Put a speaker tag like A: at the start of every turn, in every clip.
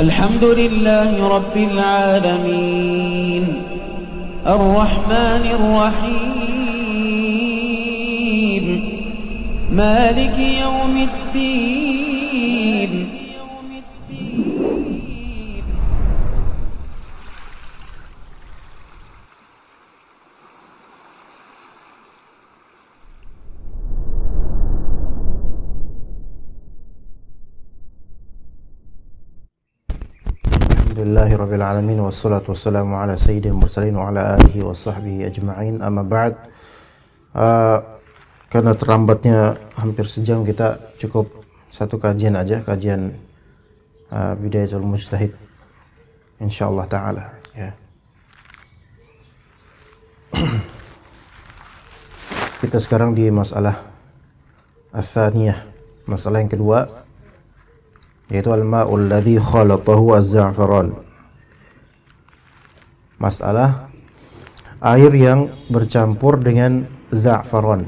A: الحمد لله رب العالمين الرحمن الرحيم مالك يوم الدين
B: Alhamdulillahi Rabbil Alamin wassalatu wassalamu ala sayyidil mursalin wa ala alihi wa sahbihi ajma'in amma ba'd. Karena terlambatnya hampir sejam, kita cukup satu kajian aja, kajian Bidayatul Mujtahid insyaallah ta'ala ya. Kita sekarang di masalah ats-tsaniyah, masalah yang kedua, yaitu al-ma'ul ladzi khalatahu az-za'faran. Masalah air yang bercampur dengan za'faran.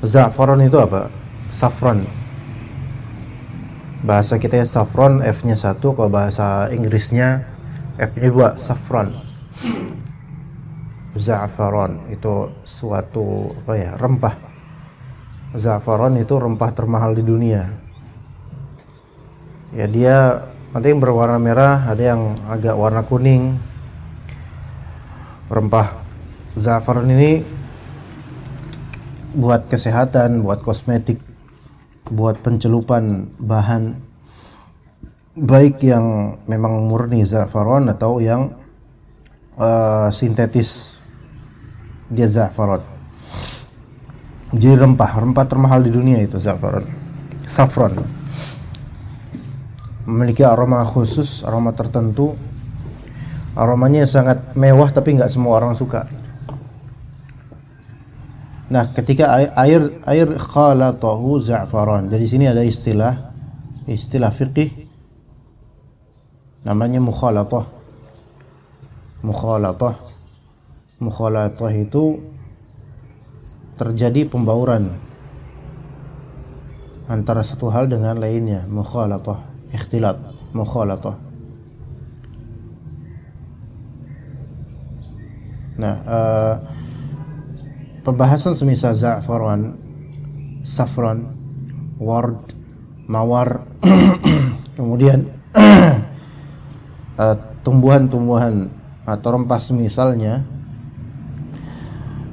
B: Za'faran itu apa? Safran. Bahasa kita ya safran, F-nya 1, kalau bahasa Inggrisnya F-nya 2, safran. Za'faran itu suatu rempah. Za'faran itu rempah termahal di dunia. Ya, dia ada yang berwarna merah, ada yang agak warna kuning. Rempah za'faran ini buat kesehatan, buat kosmetik, buat pencelupan bahan, baik yang memang murni za'faran atau yang sintetis dia za'faran. Jadi rempah termahal di dunia itu za'faran. Safran memiliki aroma khusus, aroma tertentu. Aromanya sangat mewah tapi nggak semua orang suka. Nah, ketika air khalatahu za'faran. Jadi sini ada istilah fiqih namanya mukhalatah. Mukhalatah itu terjadi pembauran antara satu hal dengan lainnya. Mukhalatah, ikhtilat, mukhalatah. Nah, pembahasan semisal za'faran, safran, ward, mawar, kemudian tumbuhan-tumbuhan atau rempah semisalnya,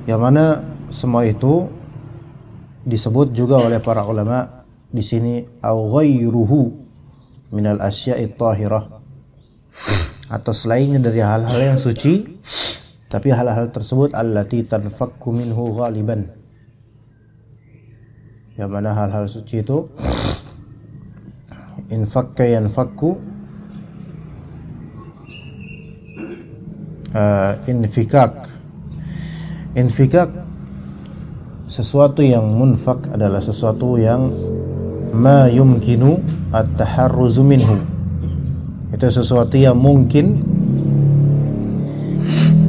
B: yang mana semua itu disebut juga oleh para ulama di sini au ghairuhu minal asya'i tahirah, atau selainnya dari hal-hal yang suci, tapi hal-hal tersebut allati tanfakku minhu ghaliban, yang mana hal-hal suci itu infakka yanfakku, infikak sesuatu yang munfak adalah sesuatu yang ma yumkinu at-taharruzu minhu. Itu sesuatu yang mungkin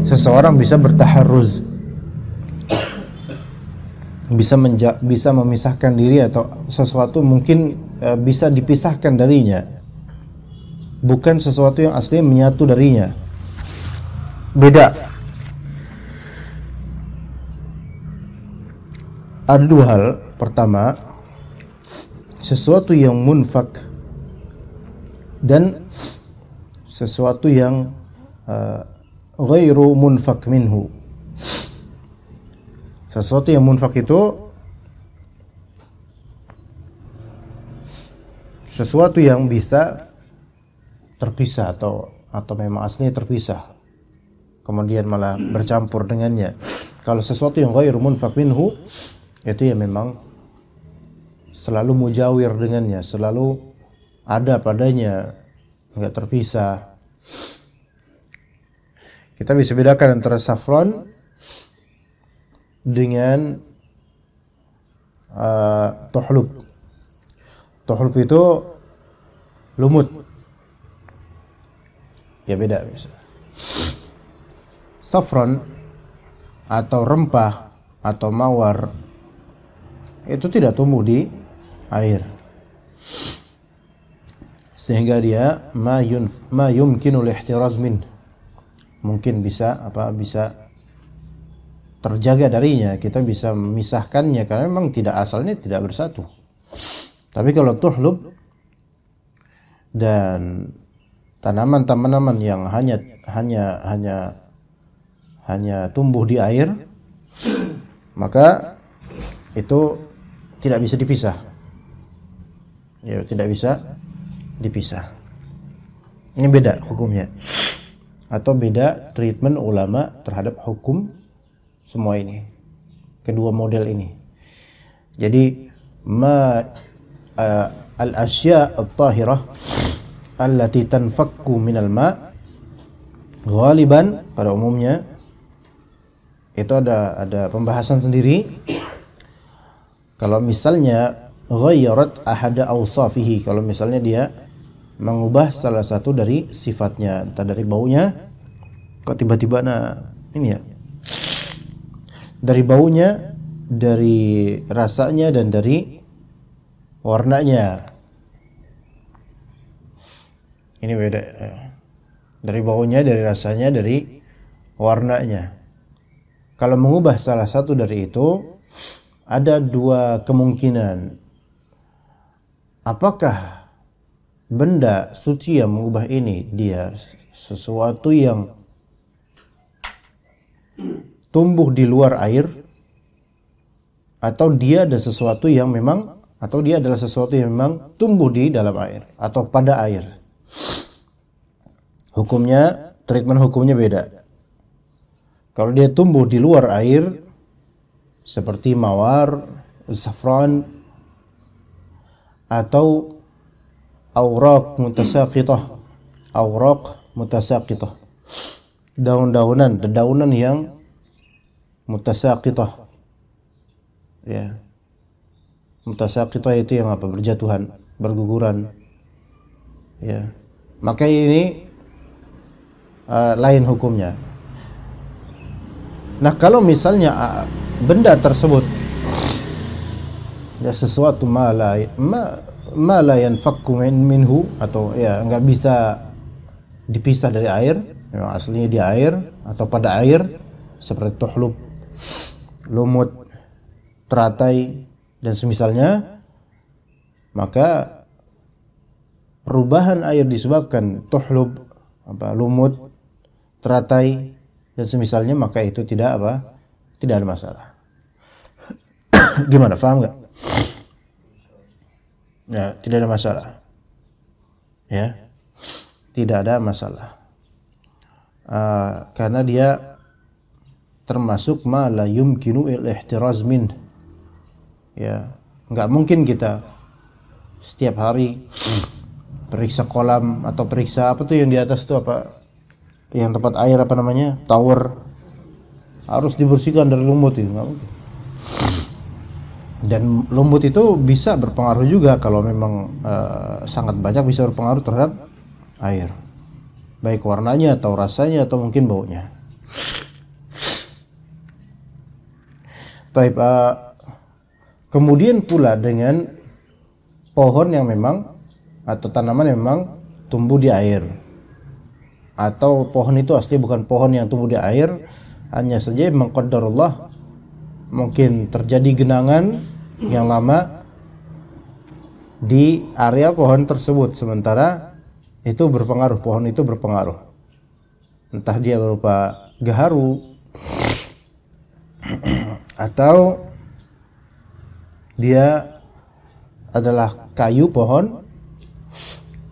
B: seseorang bisa bertaharruz, bisa memisahkan diri, atau sesuatu mungkin bisa dipisahkan darinya, bukan sesuatu yang asli menyatu darinya. Beda. Ada dua hal. Pertama, sesuatu yang munfak dan sesuatu yang ghairu munfak minhu. Sesuatu yang munfak itu sesuatu yang bisa terpisah atau memang aslinya terpisah, kemudian malah bercampur dengannya. Kalau sesuatu yang ghairu munfak minhu, itu ya memang selalu mujawir dengannya, selalu ada padanya, enggak terpisah. Kita bisa bedakan antara safran dengan tohlub. Tohlub itu lumut, ya beda bisa. Safran atau rempah atau mawar itu tidak tumbuh di air. sehingga dia ma yumkinul ihtiraz min, mungkin bisa terjaga darinya, kita bisa memisahkannya karena memang asalnya tidak bersatu. Tapi kalau tuhlub dan tanaman-tanaman yang hanya tumbuh di air, maka itu tidak bisa dipisah. Ya, tidak bisa dipisah. Ini beda hukumnya. Atau beda treatment ulama terhadap hukum semua ini. Kedua model ini. Jadi al-asya' at-tahirah allati tanfakku minal ma' ghaliban, pada umumnya itu ada pembahasan sendiri. Kalau misalnya ghayyarat ahada awsafihi, kalau misalnya dia mengubah salah satu dari sifatnya, entah dari baunya, kok tiba-tiba dari baunya, dari rasanya, dan dari warnanya. Ini beda. Dari baunya, dari rasanya, dari warnanya. Kalau mengubah salah satu dari itu, ada dua kemungkinan. Apakah benda suci yang mengubah ini dia sesuatu yang tumbuh di luar air, atau dia adalah sesuatu yang memang tumbuh di dalam air atau pada air. Treatment hukumnya beda. Kalau dia tumbuh di luar air seperti mawar, zafran, atau awraq mutasaqitah, dedaunan yang mutasaqitah. Ya. Mutasaqitah itu yang berjatuhan, berguguran. Ya. Maka ini lain hukumnya. Nah, kalau misalnya benda tersebut ya sesuatu ma la yanfakku minhu, atau ya enggak bisa dipisah dari air, memang aslinya di air atau pada air, seperti tuhlub, lumut, teratai dan semisalnya, maka perubahan air disebabkan tuhlub, lumut, teratai dan semisalnya, maka itu tidak ada masalah. Gimana, paham nggak? Ya, tidak ada masalah. Ya, tidak ada masalah. Karena dia termasuk ma la yumkinu al-ihtiraz min. Ya, nggak mungkin kita setiap hari periksa kolam atau periksa apa tuh yang di atas tuh, yang tempat air, tower, harus dibersihkan dari lumut itu, nggak mungkin. Dan lumut itu bisa berpengaruh juga kalau memang sangat banyak, bisa berpengaruh terhadap air, baik warnanya atau rasanya atau mungkin baunya. Taib, kemudian pula dengan pohon yang memang atau tanaman yang memang tumbuh di air, atau pohon itu asli bukan pohon yang tumbuh di air, hanya saja mengqaddarullah mungkin terjadi genangan yang lama di area pohon tersebut, sementara itu berpengaruh, pohon itu berpengaruh, entah dia berupa gaharu atau dia adalah kayu pohon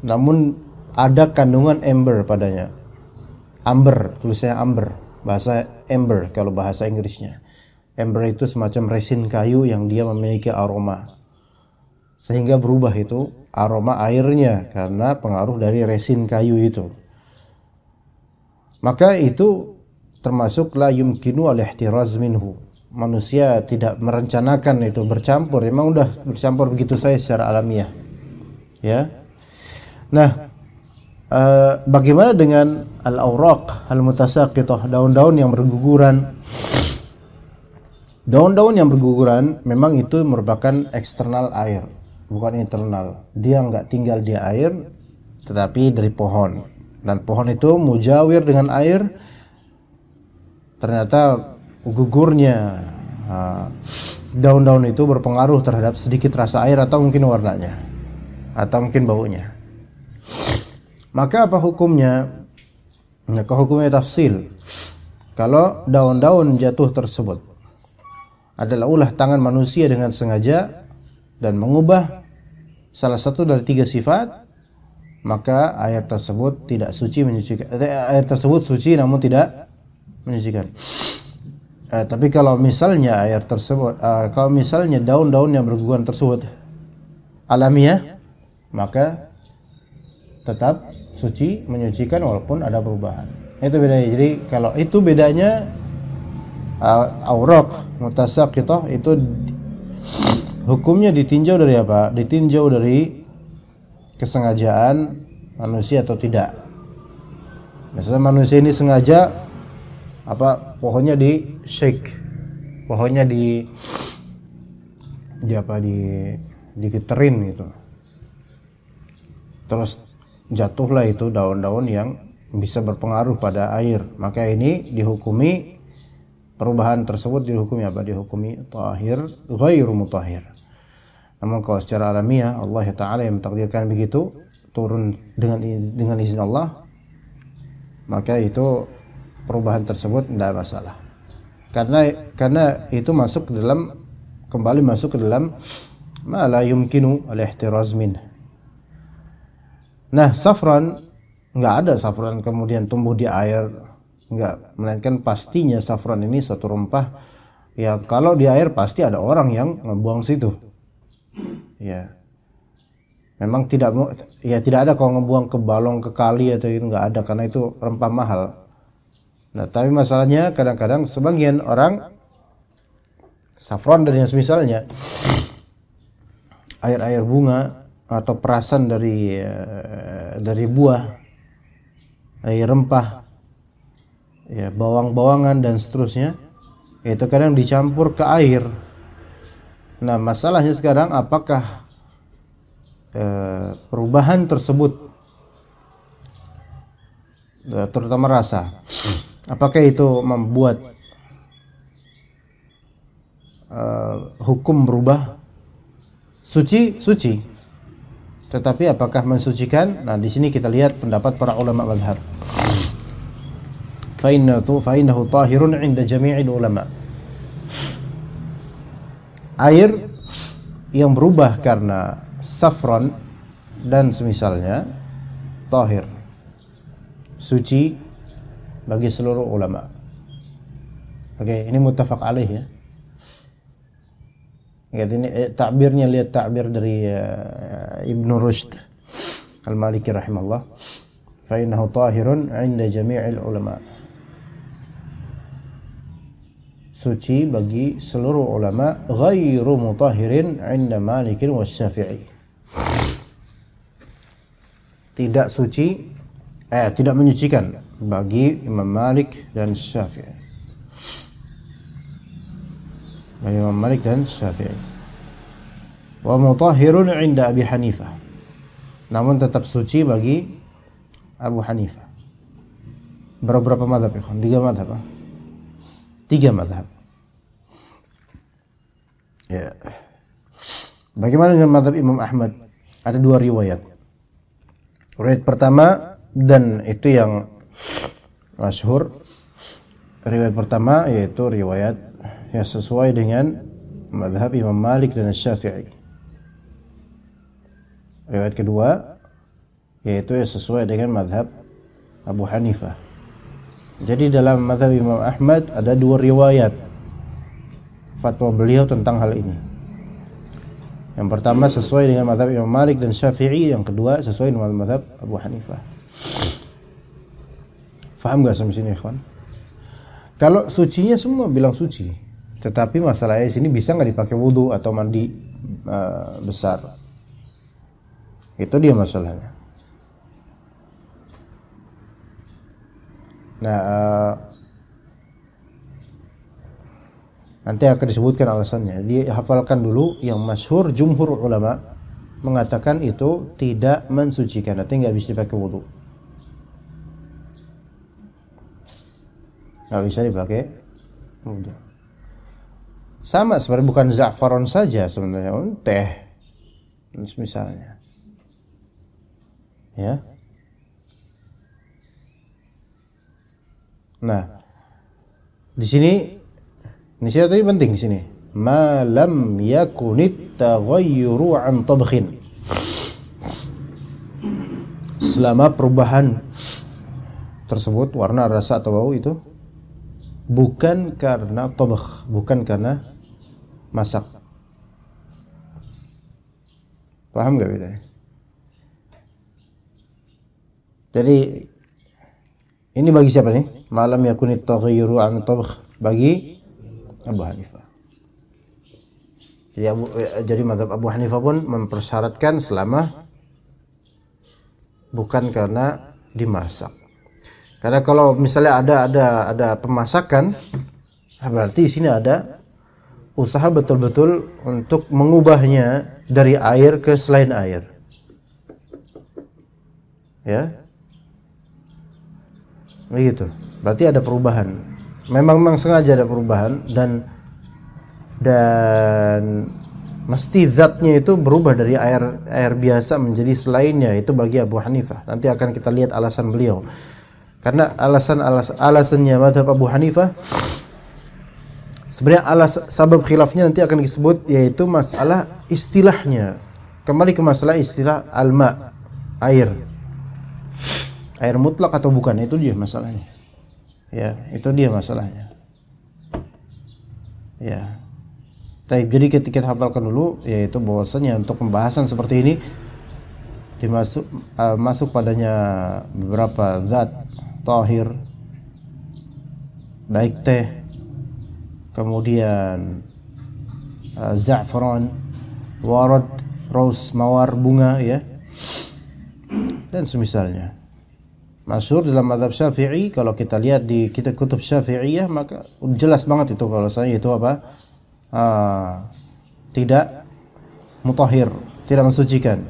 B: namun ada kandungan amber padanya. Amber, tulisannya amber, bahasa amber kalau bahasa Inggrisnya. Amber itu semacam resin kayu yang dia memiliki aroma, sehingga berubah itu aroma airnya karena pengaruh dari resin kayu itu. Maka itu termasuk la yumkinu al-ihtiraz minhu. Manusia tidak merencanakan itu bercampur, memang udah bercampur begitu saja secara alamiah. Ya. Nah, bagaimana dengan al-awraq al-mutasaqitah, daun-daun yang berguguran? Daun-daun yang berguguran memang itu merupakan eksternal air, bukan internal. Dia nggak tinggal di air, tetapi dari pohon. Dan pohon itu mujawir dengan air. Ternyata gugurnya daun-daun itu berpengaruh terhadap sedikit rasa air atau mungkin warnanya atau mungkin baunya. Maka apa hukumnya? Maka hukumnya tafsil. Kalau daun-daun jatuh tersebut adalah ulah tangan manusia dengan sengaja dan mengubah salah satu dari 3 sifat, maka air tersebut tidak suci menyucikan. Air tersebut suci namun tidak menyucikan. Tapi kalau misalnya air tersebut, kalau misalnya daun-daun yang berguguran tersebut alamiah, maka tetap suci menyucikan walaupun ada perubahan. Itu bedanya. Jadi kalau itu bedanya auraq mutasaqithah itu hukumnya ditinjau dari apa? Ditinjau dari kesengajaan manusia atau tidak. Misalnya manusia ini sengaja pohonnya di shake, pohonnya diketerin gitu, terus jatuhlah itu daun-daun yang bisa berpengaruh pada air, maka ini dihukumi, perubahan tersebut dihukumi apa? Dihukumi tahir ghairu mutahhir. Namun kalau secara alamiah Allah Ta'ala yang mentakdirkan begitu, turun dengan izin Allah, maka itu perubahan tersebut tidak masalah, karena itu kembali masuk ke dalam ma la yumkinu al-ihtiraz min. Nah, safran, nggak ada safran kemudian tumbuh di air, nggak, melainkan pastinya safran ini suatu rempah ya, kalau di air pasti ada orang yang ngebuang situ ya. Memang tidak ada kalau ngebuang ke balong, ke kali atau itu, nggak ada, karena itu rempah mahal. Nah, tapi masalahnya kadang-kadang sebagian orang safron dan yang semisalnya, air-air bunga atau perasan dari buah, air rempah, ya, bawang-bawangan dan seterusnya, itu kadang dicampur ke air. Nah, masalahnya sekarang apakah perubahan tersebut, terutama rasa, apakah itu membuat hukum berubah? Suci, tetapi apakah mensucikan? Nah, di sini kita lihat pendapat para ulama mazhab. Fa innahu tahirun 'inda jami'il ulama. Air yang berubah karena safron dan semisalnya tahir, suci bagi seluruh ulama. Oke, ini muttafaq alaih ya. Ini takbirnya, lihat takbir dari Ibnu Rushd Al-Maliki rahimahullah. Fa innahu tahirun 'inda jami'il ulama. Suci bagi seluruh ulama, ghairu mutahhirin 'inda Malik wa Syafi'i. Tidak suci, tidak menyucikan bagi Imam Malik dan Syafi'i. Bagi Imam Malik dan Syafi'i. Wa mutahhirun 'inda Abi Hanifah. Namun tetap suci bagi Abu Hanifah. Berapa mazhab ikhwan? 3 mazhab. 3 mazhab. Ya. Bagaimana dengan mazhab Imam Ahmad? Ada 2 riwayat. Riwayat pertama, dan itu yang masyhur, riwayat pertama yaitu riwayat yang sesuai dengan mazhab Imam Malik dan Syafi'i. Riwayat kedua yaitu yang sesuai dengan mazhab Abu Hanifah. Jadi dalam mazhab Imam Ahmad ada 2 riwayat fatwa beliau tentang hal ini. Yang pertama sesuai dengan mazhab Imam Malik dan Syafi'i, yang kedua sesuai dengan mazhab Abu Hanifah. Faham gak sampai sini, ikhwan? Kalau sucinya semua bilang suci, tetapi masalahnya di sini bisa nggak dipakai wudu atau mandi besar? Itu dia masalahnya. Nah, nanti akan disebutkan alasannya. Dia hafalkan dulu yang masyhur jumhur ulama mengatakan itu tidak mensucikan, artinya nggak bisa dipakai wudu. Nggak bisa dipakai wudu. Sama sebenarnya, bukan za'faron saja sebenarnya, teh misalnya. Ya. Nah, di sini tadi penting di sini. Ma lam yakunit taghayyuru an tabkhin. Selama perubahan tersebut warna, rasa atau bau itu bukan karena tabakh, bukan karena masak. Paham gak bedanya? Jadi ini bagi siapa nih? Malam yakunit taghayyuru an tabakh, bagi Abu Hanifah. Jadi mazhab Abu Hanifah pun mempersyaratkan selama bukan karena dimasak. Karena kalau misalnya ada pemasakan, berarti di sini ada usaha betul-betul untuk mengubahnya dari air ke selain air. Ya. Begitu. Berarti ada perubahan. Memang sengaja ada perubahan dan mesti zatnya itu berubah dari air biasa menjadi selainnya, itu bagi Abu Hanifah. Nanti akan kita lihat alasan beliau. Karena alasannya mazhab Abu Hanifah sebenarnya sabab khilafnya nanti akan disebut, yaitu masalah istilahnya. Kembali ke masalah istilah alma, air mutlak atau bukan, itu dia masalahnya. Ya, itu dia masalahnya. Ya. Jadi kita hafalkan dulu, yaitu bahwasanya untuk pembahasan seperti ini masuk padanya beberapa zat tahir, baik teh, kemudian za'faran, warad, ros, mawar, bunga, ya, dan semisalnya. Masyhur dalam mazhab Syafi'i, kalau kita lihat di kitab kutub Syafi'iyah, maka jelas banget itu kalau saya itu apa? Tidak mutahhir, tidak mensucikan.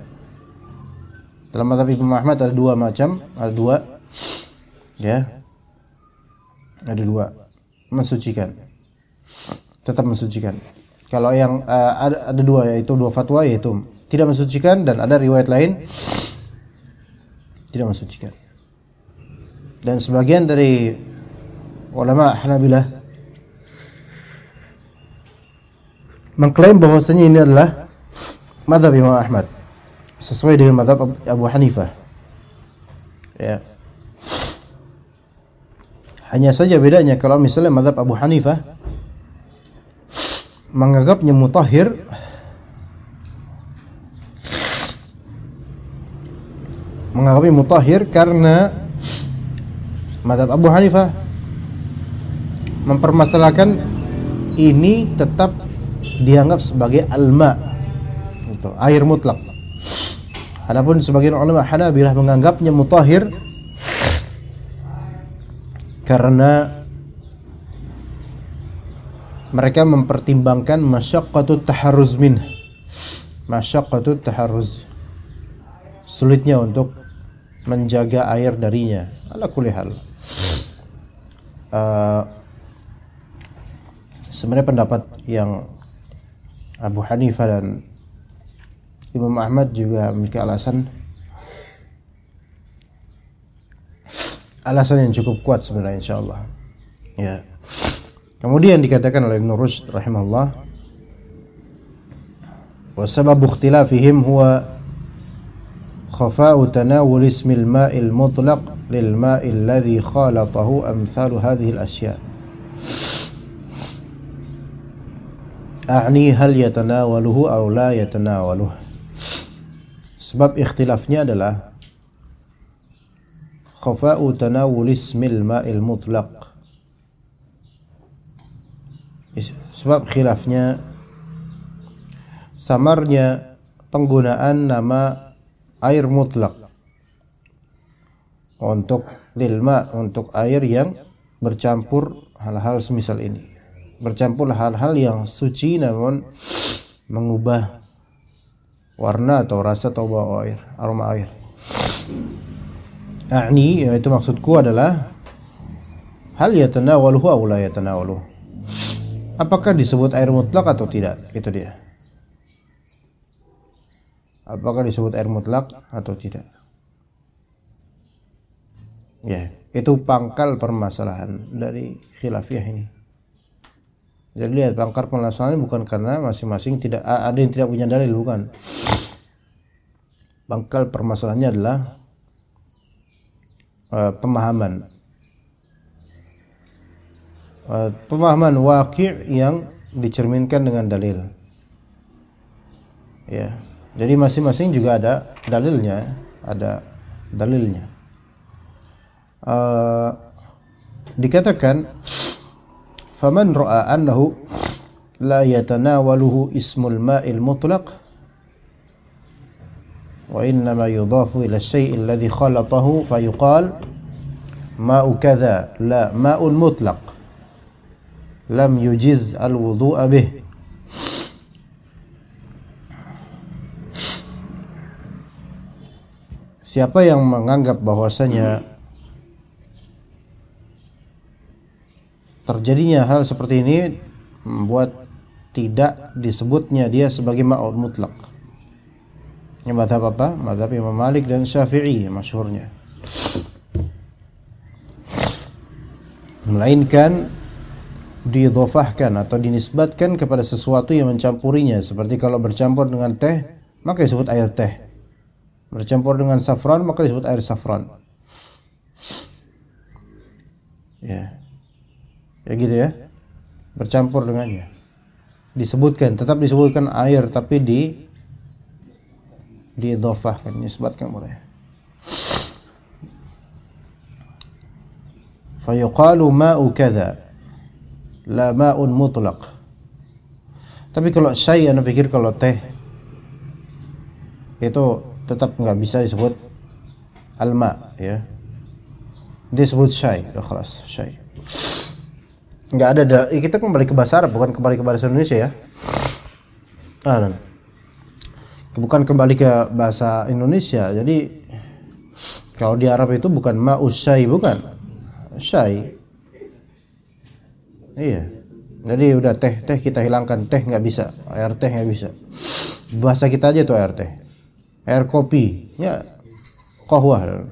B: Dalam mazhab Imam Ahmad ada dua macam, ada dua, ya, ada dua, mensucikan, tetap mensucikan. Kalau yang ada dua, yaitu dua fatwa, yaitu tidak mensucikan, dan ada riwayat lain tidak mensucikan. Dan sebagian dari ulama Hanabilah mengklaim bahwasanya ini adalah mazhab Imam Ahmad sesuai dengan mazhab Abu Hanifah. Ya. Hanya saja bedanya, kalau misalnya mazhab Abu Hanifah menganggapnya mutahhir karena mazhab Abu Hanifah mempermasalahkan ini tetap dianggap sebagai alma, itu air mutlak. Adapun sebagian ulama Hanabilah menganggapnya mutahhir karena mereka mempertimbangkan masyaqqatut taharruz sulitnya untuk menjaga air darinya. Ala kulli hal, sebenarnya pendapat yang Abu Hanifah dan Imam Ahmad juga memiliki alasan yang cukup kuat sebenarnya, insyaallah. Ya. Kemudian dikatakan oleh Ibnu Rushd rahimahullah, wa sababu ikhtilafihim huwa khafa'u tanawul ismil ma'il mutlaq lil ma'il ladzi khalatahu amsalu hadhihi al-ashya'. A'ni hal yatanawaluhu aw la yatanawaluhu. Sebab ikhtilafnya adalah khafa'u tanawul ismil ma'il mutlaq. Sebab khilafnya samarnya penggunaan nama air mutlak untuk lilma, untuk air yang bercampur hal-hal semisal ini, bercampur hal-hal yang suci namun mengubah warna atau rasa atau bau air, aroma air. A'ni, yaitu maksudku adalah hal yatanawaluhu aw la yatanawaluhu. Apakah disebut air mutlak atau tidak? Itu dia. Apakah disebut air mutlak atau tidak? Ya, itu pangkal permasalahan dari khilafiyah ini. Jadi lihat, pangkal permasalahan bukan karena masing-masing tidak ada yang tidak punya dalil, bukan. Pangkal permasalahannya adalah pemahaman waqi' yang dicerminkan dengan dalil. Ya. Jadi masing-masing juga ada dalilnya, dikatakan faman ra'a annahu la yatanawaluhu ismul ma'il mutlaq wa innama yudafu ila syai' alladhi khalatahu fayuqal ma'u kadza la ma'un mutlaq lam yujiz al-wudu'a bih. Siapa yang menganggap bahwasanya terjadinya hal seperti ini membuat tidak disebutnya dia sebagai ma'un mutlak. Ini mazhab apa? Mazhab Imam Malik dan Syafi'i masyhurnya. Melainkan diidhafahkan atau dinisbatkan kepada sesuatu yang mencampurinya, seperti kalau bercampur dengan teh maka disebut air teh, bercampur dengan safran maka disebut air safran. Ya gitu ya, bercampur dengannya disebutkan, tetap disebutkan air tapi diidhafahkan, dinisbatkan boleh. Fa yuqalu ma'u kadza la ma'un mutlaq. Tapi kalau syai, anda pikir kalau teh itu tetap nggak bisa disebut alma, ya, disebut syai, udah kelas syai. Nggak ada, kita kembali ke bahasa Arab, bukan kembali ke bahasa Indonesia ya. Bukan kembali ke bahasa Indonesia. Jadi kalau di Arab itu bukan ma'us syai, bukan syai. Iya. Jadi udah teh kita hilangkan, teh nggak bisa, air teh nggak bisa. Bahasa kita aja tuh air teh, air kopi, ya qahwah.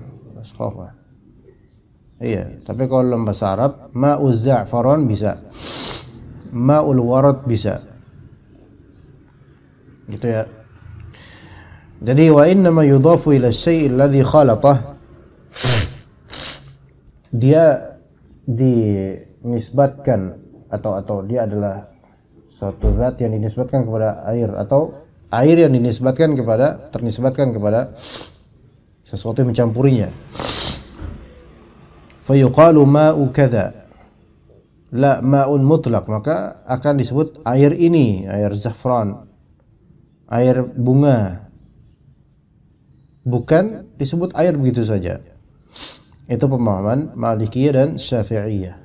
B: Iya. Tapi kalau dalam bahasa Arab, ma'uz za'faron bisa, ma'ul warad bisa, gitu ya. Jadi wa innama yudhafu ila syai' alladhi khalatah, dia dinisbatkan atau dia adalah suatu zat yang dinisbatkan kepada air, atau air yang ternisbatkan kepada sesuatu yang mencampurinya. Fa yuqalu ma'u kadza la ma'un mutlaq, maka akan disebut air ini air zafran, air bunga, bukan disebut air begitu saja. Itu pemahaman Malikiyah dan Syafi'iyah.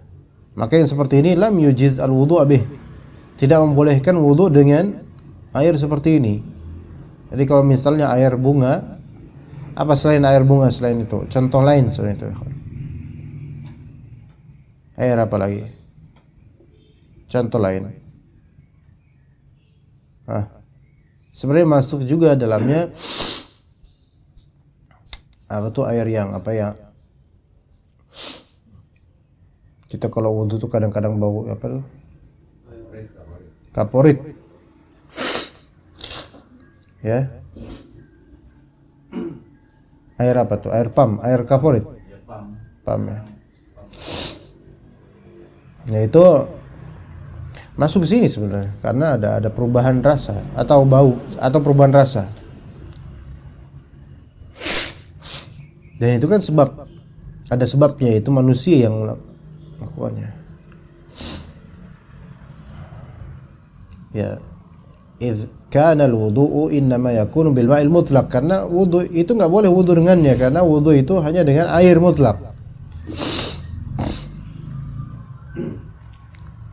B: Maka yang seperti ini lam yujiz al-wudu' bih, tidak membolehkan wudu dengan air seperti ini. Jadi kalau misalnya air bunga, apa selain air bunga selain itu? Contoh lain selain itu. Air apa lagi? Contoh lain. Sebenarnya masuk juga dalamnya apa tuh air yang apa ya? Kita kalau wudu tuh kadang-kadang bau apa tuh? Kaporit. Ya. Air apa tuh? Air pam, air kaporit. Pam ya. Nah itu masuk ke sini sebenarnya karena ada perubahan rasa atau bau atau perubahan rasa. Dan itu kan ada sebabnya, itu manusia yang melakukannya. Ya, idz kana al-wudu'u innama yakunu bil ma'il mutlaq, karena wudu itu enggak boleh wudu dengannya, karena wudu itu hanya dengan air mutlak.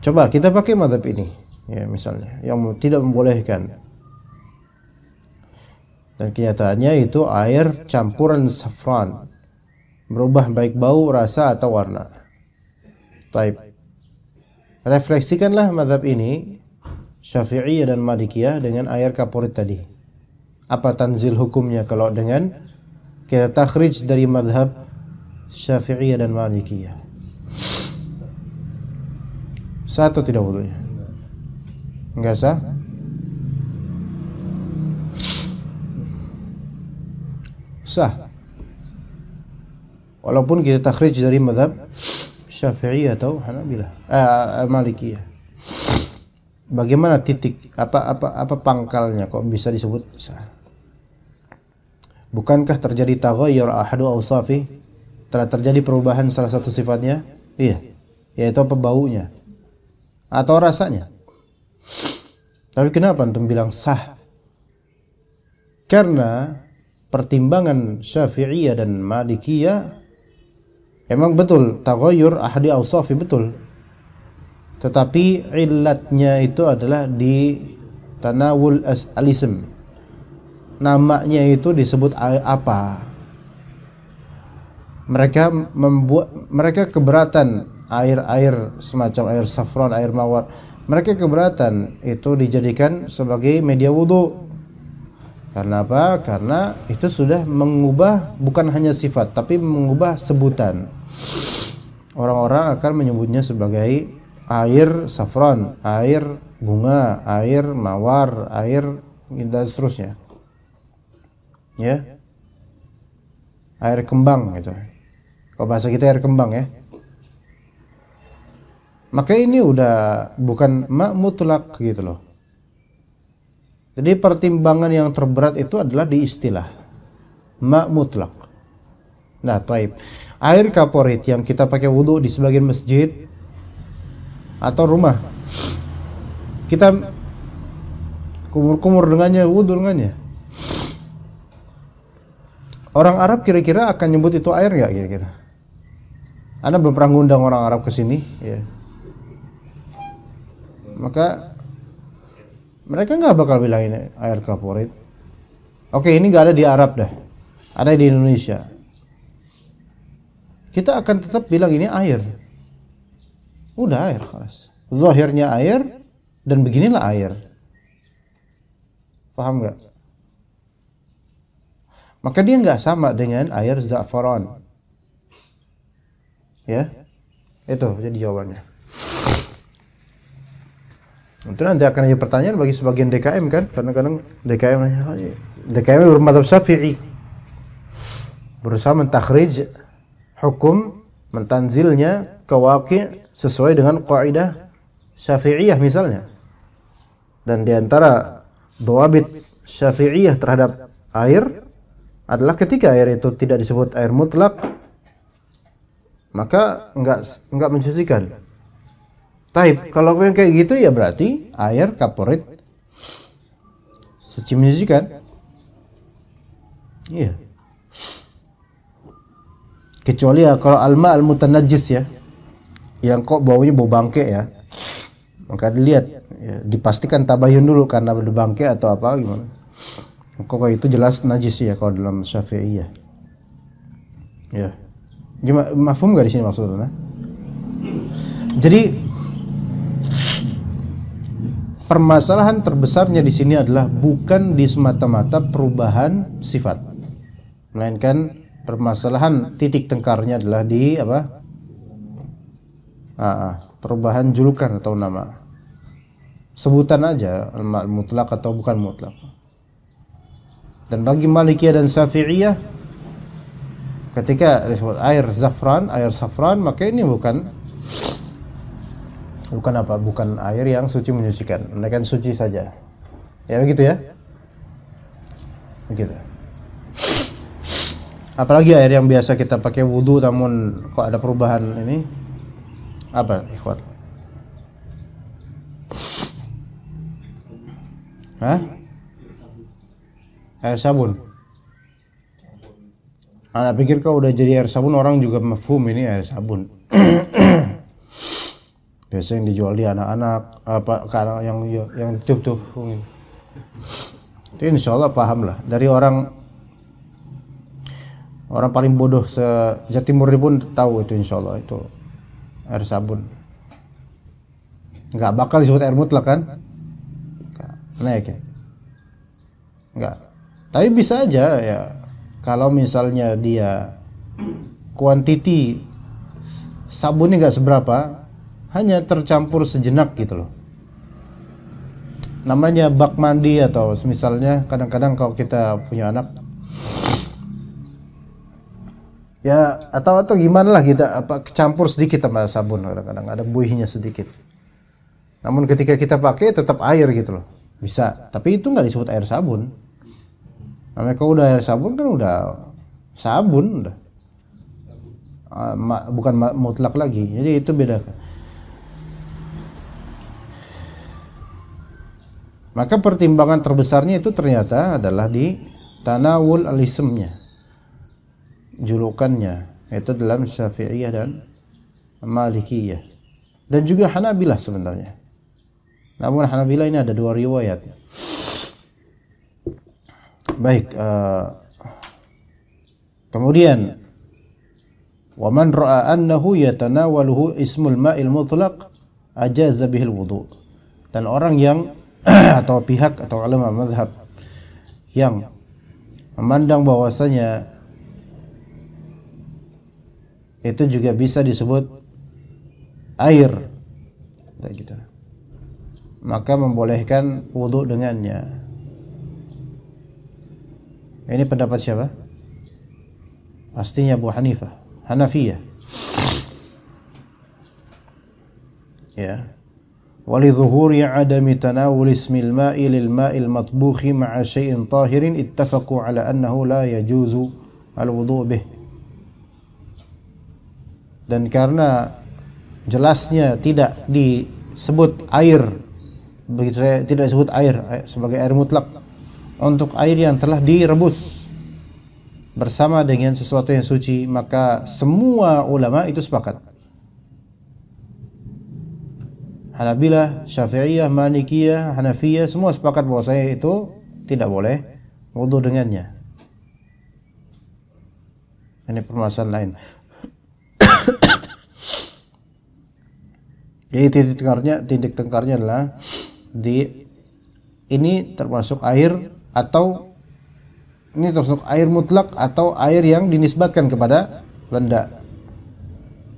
B: Coba kita pakai mazhab ini, ya misalnya yang tidak membolehkan. Dan kenyataannya itu air campuran safran, berubah baik bau, rasa atau warna. Taib. Refleksikanlah mazhab ini, Syafi'iyah dan Malikiyah, dengan air kaporit tadi. Apa tanzil hukumnya kalau dengan kita takhrij dari mazhab Syafi'iyah dan Malikiyah? Sah atau tidak wudunya? Enggak sah? Sah. Walaupun kita takhrij dari mazhab Syafi'iyah atau Hanabilah, Malikiyah. Bagaimana titik apa pangkalnya kok bisa disebut sah? Bukankah terjadi taghayyur ahadu awsafi? Telah terjadi perubahan salah satu sifatnya? Iya. Yaitu apa, baunya atau rasanya. Tapi kenapa antum bilang sah? Karena pertimbangan Syafi'iyah dan Malikiyah emang betul taghayyur ahadi awsafi, betul. Tetapi illatnya itu adalah di tanawul al-ism. Namanya itu disebut apa? Mereka keberatan air semacam air safran, air mawar. Mereka keberatan itu dijadikan sebagai media wudu. Karena apa? Karena itu sudah mengubah bukan hanya sifat, tapi mengubah sebutan. Orang-orang akan menyebutnya sebagai air safran, air bunga, air mawar, air dan seterusnya. Ya. Air kembang gitu. Kalau bahasa kita air kembang ya. Maka ini udah bukan ma' mutlak gitu loh. Jadi pertimbangan yang terberat itu adalah di istilah ma' mutlak. Nah, taib. Air kaporit yang kita pakai wudu di sebagian masjid atau rumah, kita kumur-kumur dengannya, wudu dengannya. Orang Arab kira-kira akan nyebut itu air nggak kira-kira? Anda belum pernah ngundang orang Arab ke sini, ya. Maka mereka nggak bakal bilang ini air kaporit. Oke, ini nggak ada di Arab dah, ada di Indonesia. Kita akan tetap bilang ini air. Udah air, khalas. Zahirnya air dan beginilah air. Paham nggak? Maka dia nggak sama dengan air za'faran. Ya, itu jadi jawabannya. Itu nanti akan ada pertanyaan bagi sebagian DKM kan, kadang-kadang DKM nanya, DKM bermadzhab Syafi'i, berusaha mentakhrij hukum, mentanzilnya ke waqi' sesuai dengan kaidah Syafi'iyah misalnya. Dan di antara dhawabit Syafi'iyah terhadap air adalah ketika air itu tidak disebut air mutlak, maka enggak mensucikan. Taib, kalau kayak gitu ya berarti air kaporit suci menyucikan. Iya. Kecuali ya kalau alma al-mutanajjis ya, yang kok baunya bau bangke ya, maka dilihat ya, dipastikan tabayun dulu karena ada bangke atau apa gimana. Kok itu jelas najis ya kalau dalam Syafi'iyah. Ya. Gimana, mafhum enggak di sini maksudnya? Jadi permasalahan terbesarnya di sini adalah bukan di semata-mata perubahan sifat, melainkan permasalahan titik tengkarnya adalah di apa? Perubahan julukan atau nama. Sebutan aja mutlak atau bukan mutlak. Dan bagi Malikiyah dan Syafi'iyah, ketika disebut air safran, maka ini bukan apa? Bukan air yang suci menyucikan, melainkan suci saja. Ya begitu ya? Begitu. Apalagi air yang biasa kita pakai wudu namun kok ada perubahan ini? Apa, ikhwan? Hah? Air sabun. Anak pikir kau udah jadi air sabun, orang juga mafhum ini air sabun. Biasa yang dijual di anak-anak apa karena yang tuh Itu insya Allah paham lah. Dari orang paling bodoh se-Jatimur pun tahu itu, insya Allah itu air sabun. Nggak bakal disebut air mutlak kan? Nggak yakin. Nggak. Tapi bisa aja ya, kalau misalnya dia kuantiti sabunnya nggak seberapa, hanya tercampur sejenak gitu loh. Namanya bak mandi atau misalnya kadang-kadang kalau kita punya anak ya atau gimana lah, kita campur sedikit sama sabun, kadang-kadang ada buihnya sedikit. Namun ketika kita pakai tetap air gitu loh. Bisa, tapi itu nggak disebut air sabun. Namanya kalau udah air sabun kan udah sabun udah. Bukan mutlak lagi. Jadi itu beda. Maka pertimbangan terbesarnya itu ternyata adalah di tanawul al-ismnya, julukannya, itu dalam Syafi'iyah dan Malikiyah dan juga Hanabilah sebenarnya. Namun Hanabilah ini ada dua riwayat. Baik, kemudian wa man ra'a annahu yatanawaluhu ismul ma'il mutlaq ajaza bihil wudu. Dan orang yang atau pihak atau ulama mazhab yang memandang bahwasanya itu juga bisa disebut air kayak gitu, maka membolehkan wudu dengannya. Ini pendapat siapa? Pastinya Abu Hanifah, Hanafiyah. Ya. ولظهور عدم تناول اسم الماء للماء المطبوخ مع شيء طاهر اتفقوا على أنه لا يجوز الوضوء به. Dan karena jelasnya tidak disebut air, begitu saya tidak disebut air sebagai air mutlak untuk air yang telah direbus bersama dengan sesuatu yang suci, maka semua ulama itu sepakat. Hanabilah, Syafi'iyah, Malikiyah, Hanafiyah semua sepakat bahwa saya itu tidak boleh wudu dengannya. Ini permasalahan lain. Jadi titik tengkarnya adalah ini termasuk air atau ini termasuk air mutlak atau air yang dinisbatkan kepada benda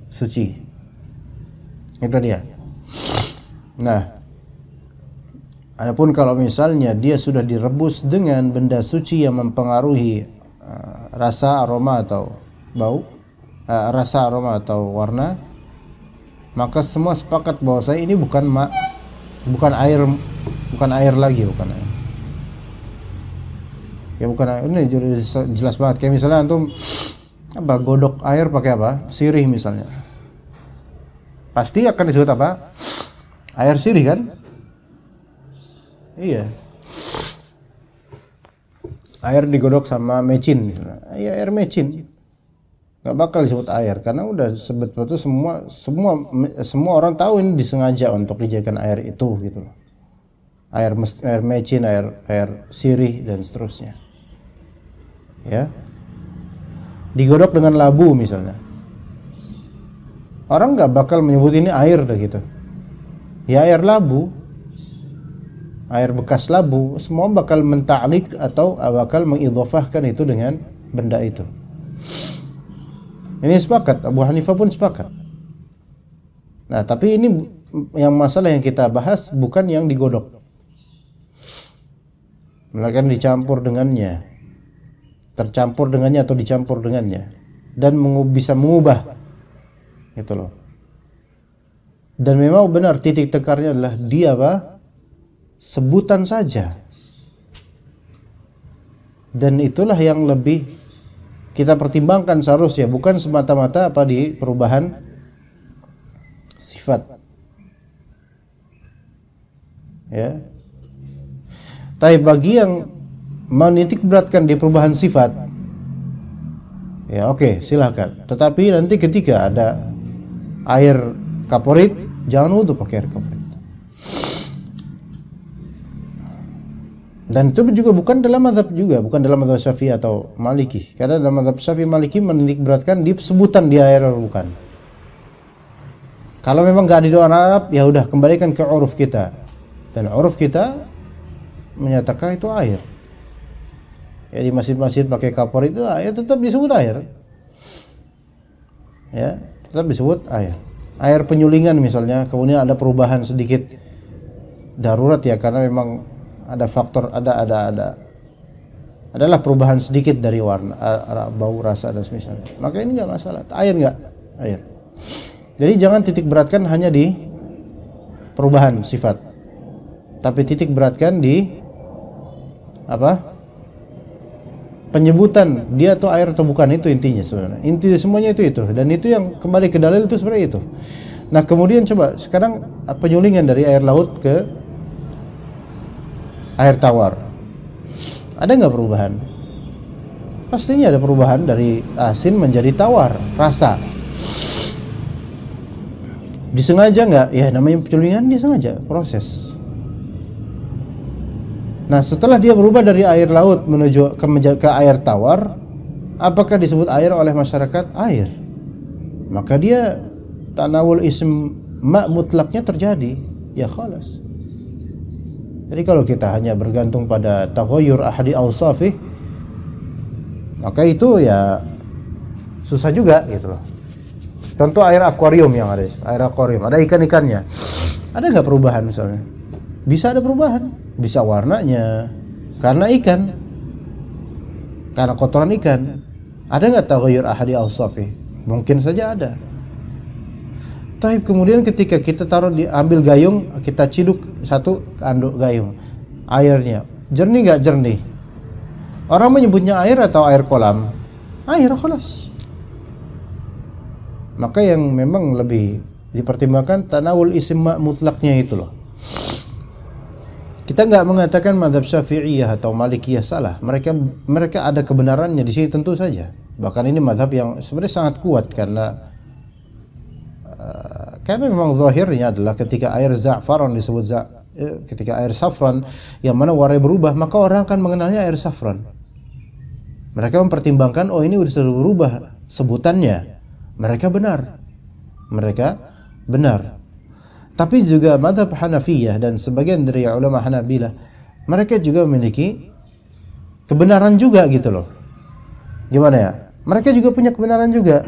B: suci. Itu dia. Nah, adapun kalau misalnya dia sudah direbus dengan benda suci yang mempengaruhi rasa, aroma atau bau, rasa, aroma atau warna, maka semua sepakat bahwa saya ini bukan air lagi, bukan air. Ya bukan air. Ini jelas banget. Kayak misalnya antum godok air pakai apa? Sirih misalnya. Pasti akan disebut apa? Air sirih kan? Iya. Air digodok sama mecin. Ya air mecin. Gak bakal disebut air karena udah sebetulnya semua orang tahu ini disengaja untuk dijadikan air itu gitu loh. Air mecin, air sirih dan seterusnya. Ya. Digodok dengan labu misalnya. Orang nggak bakal menyebut ini air dah gitu. Ya air labu, air bekas labu, semua bakal menta'liq atau bakal mengidhofahkan itu dengan benda itu. Ini sepakat, Abu Hanifah pun sepakat. Nah, tapi ini yang masalah yang kita bahas bukan yang digodok, melainkan dicampur dengannya, tercampur dengannya atau dicampur dengannya, dan bisa mengubah, gitu loh. Dan memang benar titik tekarnya adalah dia apa? Sebutan saja. Dan itulah yang lebih kita pertimbangkan seharusnya, bukan semata-mata apa di perubahan sifat. Ya. Tapi bagi yang menitik beratkan di perubahan sifat, ya oke, silakan. Tetapi nanti ketika ada air kaporit, jangan wudu pakai air kaporit. Dan itu juga bukan dalam mazhab Syafi'i atau Maliki. Karena dalam mazhab Syafi'i Maliki menitik beratkan di sebutan di air atau bukan. Kalau memang nggak ada di orang Arab, ya udah kembalikan ke uruf kita. Dan uruf kita menyatakan itu air. Ya di masjid-masjid pakai kapur itu ya tetap disebut air. Ya, tetap disebut air. Air penyulingan misalnya, kemudian ada perubahan sedikit darurat ya karena memang ada faktor adalah perubahan sedikit dari warna, bau, rasa dan semisalnya. Maka ini enggak masalah. Air enggak? Air. Jadi jangan titik beratkan hanya di perubahan sifat. Tapi titik beratkan di apa? Penyebutan dia tuh air atau bukan, itu intinya sebenarnya. Inti semuanya itu. Dan itu yang kembali ke dalil itu sebenarnya itu. Nah, kemudian coba sekarang penyulingan dari air laut ke air tawar. Ada nggak perubahan? Pastinya ada perubahan dari asin menjadi tawar, rasa. Disengaja nggak? Ya namanya penyulingan disengaja, proses. Nah setelah dia berubah dari air laut menuju ke air tawar, apakah disebut air oleh masyarakat? Air. Maka dia tanawul ism ma' mutlaknya terjadi. Ya khalas. Jadi kalau kita hanya bergantung pada taghayyur ahadi awsafih, maka itu ya susah juga gitu loh. Contoh air akuarium yang ada, air akuarium, ada ikan-ikannya. Ada nggak perubahan misalnya? Bisa ada perubahan, bisa warnanya karena ikan, karena kotoran ikan. Ada nggak taghayyur ahadi awsafih? Mungkin saja ada. Tapi kemudian ketika kita ambil gayung, kita ciduk satu anduk gayung, airnya jernih nggak jernih? Orang menyebutnya air atau air kolam? Air, khalas. Maka yang memang lebih dipertimbangkan tanawul ism mutlaknya itu loh. Kita nggak mengatakan mazhab Syafi'iyah atau Malikiyah salah. Mereka ada kebenarannya di sini tentu saja. Bahkan ini mazhab yang sebenarnya sangat kuat karena memang zahirnya adalah ketika air za'faran disebut ketika air safran yang mana warnanya berubah, maka orang akan mengenalnya air safran. Mereka mempertimbangkan, oh ini sudah berubah sebutannya. Mereka benar. Tapi juga mazhab Hanafiyah dan sebagian dari ulama Hanabilah, mereka juga memiliki kebenaran juga gitu loh. Gimana ya? Mereka juga punya kebenaran juga.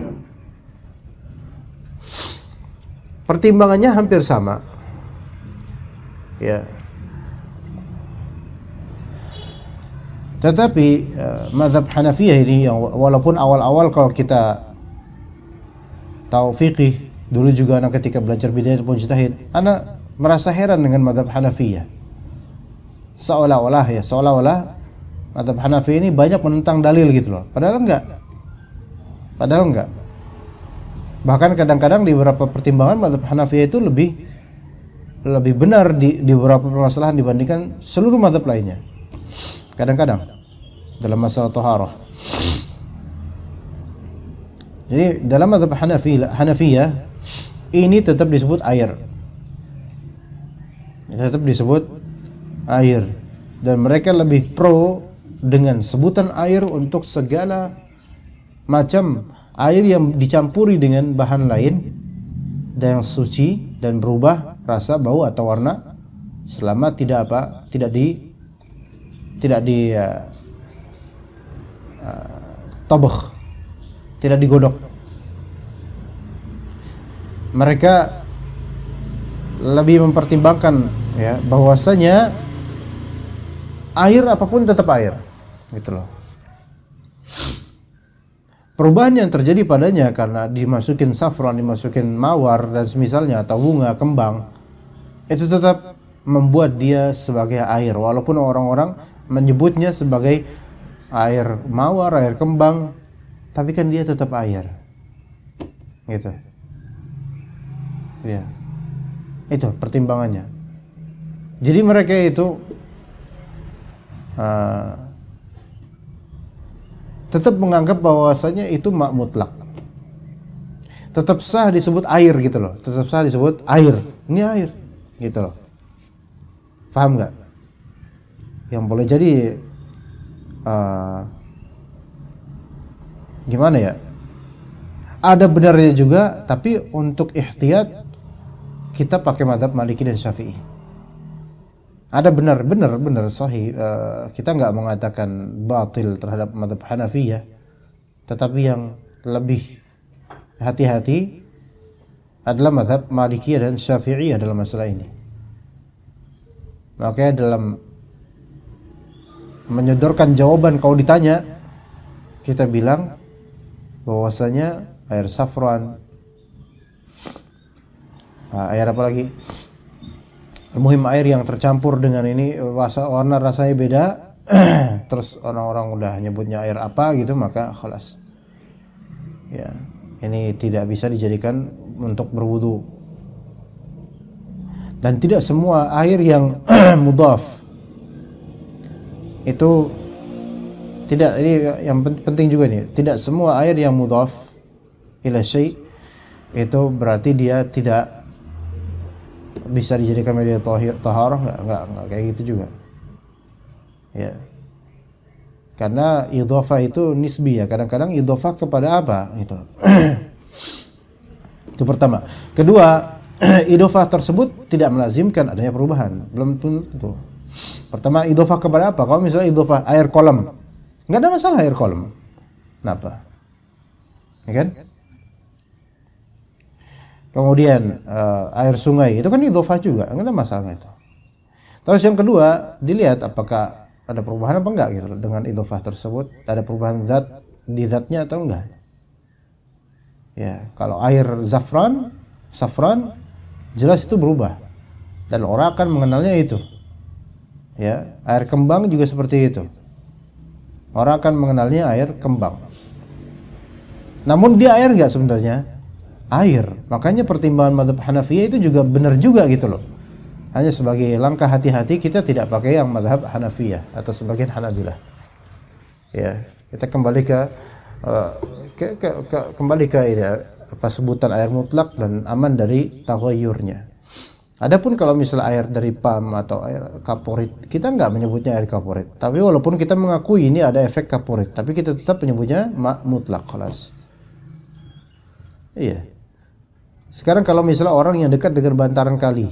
B: Pertimbangannya hampir sama. Ya. Tetapi mazhab Hanafiyah ini yang walaupun awal-awal kalau kita tahu fikih, dulu juga anak ketika belajar bidayah pun mujtahid, anak merasa heran dengan mazhab Hanafiyah. Seolah-olah mazhab Hanafi ini banyak menentang dalil gitu loh. Padahal enggak. Bahkan kadang-kadang di beberapa pertimbangan mazhab Hanafiyah itu lebih benar di beberapa permasalahan dibandingkan seluruh mazhab lainnya. Kadang-kadang dalam masalah thaharah. Jadi dalam mazhab Hanafiyah ini tetap disebut air. Tetap disebut air, dan mereka lebih pro dengan sebutan air untuk segala macam air yang dicampuri dengan bahan lain dan yang suci dan berubah rasa, bau atau warna selama tidak tabakh, tidak digodok. Mereka lebih mempertimbangkan ya bahwasanya air apapun tetap air, gitu loh. Perubahan yang terjadi padanya karena dimasukin safran, dimasukin mawar dan semisalnya atau bunga, kembang, itu tetap membuat dia sebagai air walaupun orang-orang menyebutnya sebagai air mawar, air kembang, tapi kan dia tetap air. Gitu. Ya. Itu pertimbangannya. Jadi mereka itu tetap menganggap bahwasanya itu mak mutlak. Tetap sah disebut air gitu loh. Tetap sah disebut air. Ini air gitu loh. Paham enggak? yang boleh jadi gimana ya, ada benarnya juga, tapi untuk ihtiyat kita pakai mazhab Maliki dan Syafi'i. Ada benar sahih, kita nggak mengatakan batil terhadap mazhab Hanafiyah, tetapi yang lebih hati-hati adalah mazhab Malikiyah dan Syafi'iyah dalam masalah ini. Makanya dalam menyodorkan jawaban kalau ditanya, kita bilang bahwasanya air safran, air apa lagi? Muhim air yang tercampur dengan ini warna rasanya beda, terus orang-orang udah nyebutnya air apa gitu, maka khalas. Ya, ini tidak bisa dijadikan untuk berwudu. Dan tidak semua air yang mudhaf itu tidak, ini yang penting juga nih, tidak semua air yang mudhaf ila syai' itu berarti dia tidak bisa dijadikan media taharah, enggak kayak gitu juga. Ya. Karena idhofah itu nisbi ya, kadang-kadang idhofah kepada apa gitu. Itu pertama. Kedua, idhofah tersebut tidak melazimkan adanya perubahan, belum tentu. Pertama, idhofah kepada apa? Kalau misalnya idhofah air kolam, enggak ada masalah air kolam. Kenapa? Ya kan? Kemudian air sungai itu kan idhofah juga, enggak ada masalah itu. Terus yang kedua, dilihat apakah ada perubahan apa enggak gitu dengan idhofah tersebut, ada perubahan zat di zatnya atau enggak. Ya, kalau air safran jelas itu berubah dan orang akan mengenalnya itu. Ya, air kembang juga seperti itu. Orang akan mengenalnya air kembang. Namun dia air enggak sebenarnya? Air. Makanya pertimbangan mazhab Hanafiyah itu juga benar juga gitu loh. Hanya sebagai langkah hati-hati kita tidak pakai yang mazhab Hanafiyah atau sebagian Hanabilah. Ya, kita kembali ke ini, apa sebutan air mutlak dan aman dari taghayyurnya. Adapun kalau misalnya air dari PAM atau air kaporit, kita enggak menyebutnya air kaporit. Tapi walaupun kita mengakui ini ada efek kaporit, tapi kita tetap menyebutnya mutlak khalas. Iya. Sekarang kalau misalnya orang yang dekat dengan bantaran kali,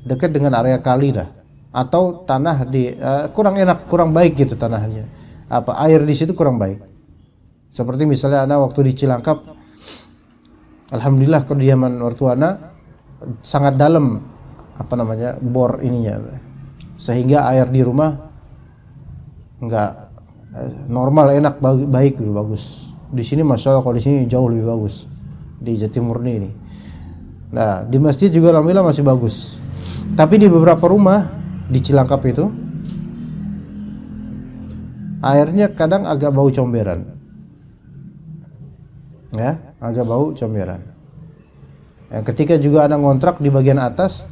B: dekat dengan area kali lah, atau tanah di kurang enak, kurang baik gitu tanahnya, apa air di situ kurang baik. Seperti misalnya anak waktu di Cilangkap, alhamdulillah kediaman mertua anak sangat dalam, apa namanya, bor ininya, sehingga air di rumah enggak normal, enak, baik, lebih bagus. Di sini masya Allah, kalau di sini jauh lebih bagus. Di Jatimurni ini. Nah, di masjid juga alhamdulillah masih bagus. Tapi di beberapa rumah di Cilangkap itu airnya kadang agak bau comberan. Ya, agak bau comberan. Ya, ketika juga ada ngontrak di bagian atas,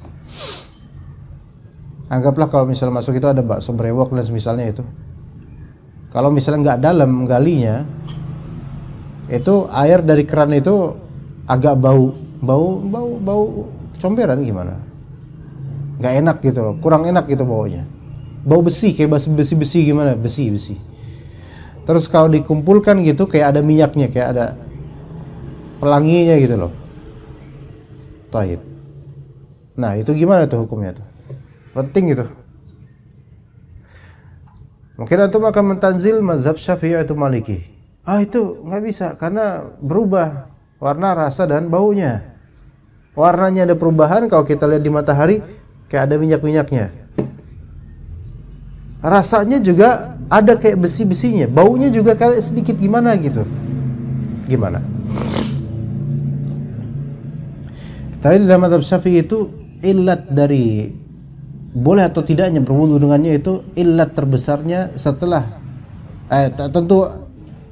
B: anggaplah kalau misalnya masuk itu ada bakso brewok dan semisalnya itu. Kalau misalnya nggak dalam galinya, itu air dari keran itu agak bau comberan gimana? Nggak enak gitu loh, kurang enak gitu baunya. Bau besi, kayak besi gimana? Besi. Terus kalau dikumpulkan gitu kayak ada minyaknya, kayak ada pelanginya gitu loh. Taib. Nah, itu gimana tuh hukumnya tuh? Penting gitu. Mungkin antum akan mentanzil mazhab Syafi'i atau Maliki. Itu nggak bisa karena berubah warna, rasa dan baunya. Warnanya ada perubahan, kalau kita lihat di matahari kayak ada minyak-minyaknya. Rasanya juga ada kayak besi-besinya. Baunya juga kayak sedikit gimana gitu. Gimana? Tapi dalam mazhab Syafi'i itu illat dari boleh atau tidaknya berwudu dengannya itu illat terbesarnya setelah tentu